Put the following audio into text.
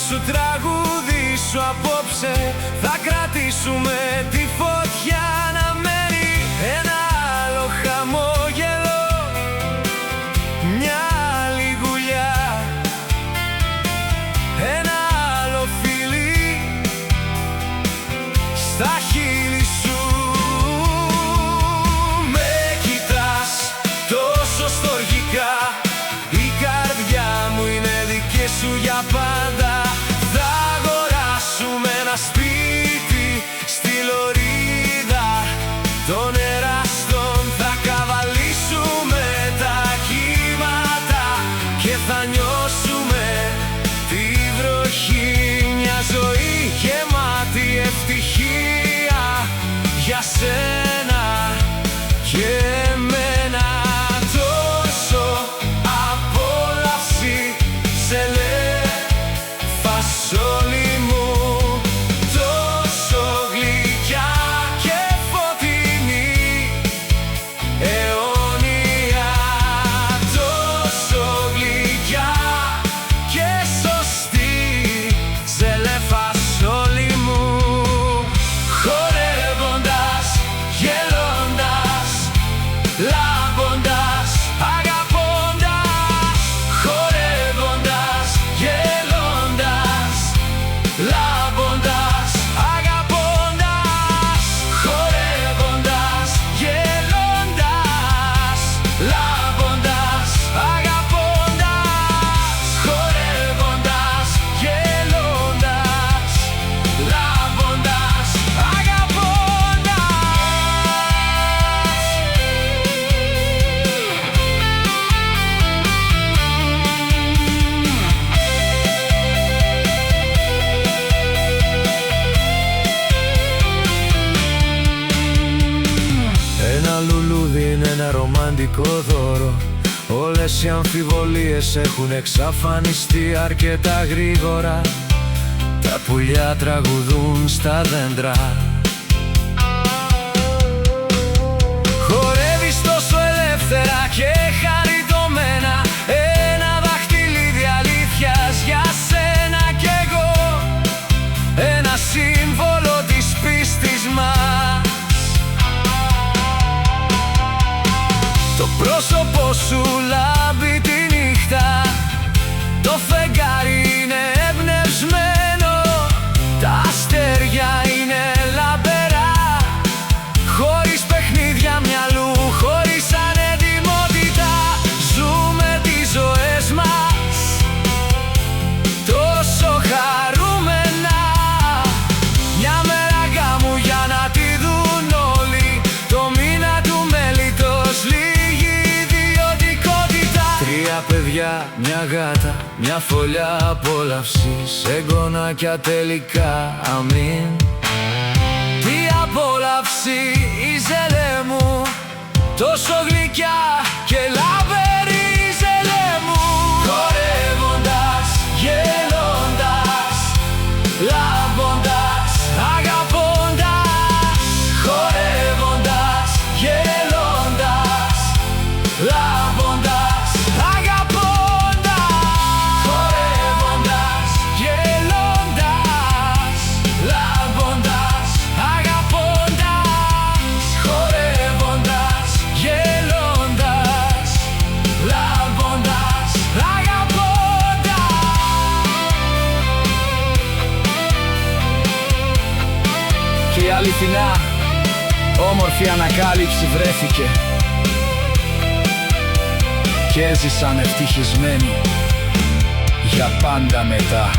σου τραγουδήσω απόψε. Θα κρατήσουμε τη φωτιά να μένει ένα άλλο χαμόγελο, μια άλλη γουλιά, ένα άλλο φιλί στα χείλη σου. Με κοιτάς τόσο στοργικά, η καρδιά μου είναι δική σου για πάντα. Θα αγοράσουμε ένα σπίτι στη λωρίδα των εραστών. Θα καβαλήσουμε τα κύματα και θα νιώσουμε τη βροχή. Μια ζωή γεμάτη ευτυχία για σένα και εμένα. Τόσο απόλαυση σε φασόλι μου, τόσο γλυκιά και φωτεινή, αιώνια. Τόσο γλυκιά και σωστή, ζελέ φασόλι μου. Χορεύοντας, γελώντας, λάμποντας, αγαπώντας. Χορεύοντας, γελώντας, λάμποντας, αγαπώντας. Χορεύοντας, γελώντας, λάμποντας, αγαπώντας. Χορεύοντας, γελώντας, λάμποντας, ένα λουλούδι είναι ένα ρομαντικό δώρο. Όλες οι αμφιβολίες έχουν εξαφανιστεί αρκετά γρήγορα. Τα πουλιά τραγουδούν στα δέντρα. Χορεύεις τόσο ελεύθερα και χαριτωμένα, ένα δαχτυλίδι αλήθειας για σένα κι εγώ, ένα σύμβολο της πίστης μας. Το πρόσωπό σου λάμπει τη νύχτα, το φεγγάρι είναι εμπνευσμένο, τα αστέρια είναι λαμπερά, χωρίς παιχνίδια μυαλού, χωρίς ανετοιμότητα. Ζούμε τις ζωές μας τόσο χαρούμενα. Μια μέρα γάμου για να τη δουν όλοι, το μήνα του μέλιτος, λίγη ιδιωτικότητα. 3 παιδιά, μια γάτα, μια φωλιά απόλαυσης, εγγονάκια τελικά, αμήν. Τι απόλαυση η ζελέ μου, τόσο γλυκιά και λαμπερή η ζελέ μου. Χορεύοντας, γελώντας, λάμποντας, αγαπώντας. Χορεύοντας, γελώντας, λάμποντας, αγαπώντας. Χορεύοντας, γελώντας, λάμποντας, αγαπώντας. Χορεύοντας, γελώντας, λάμποντας, αγαπώντας. Και η αληθινά όμορφη ανακάλυψη βρέθηκε και έζησαν ευτυχισμένοι για πάντα μετά.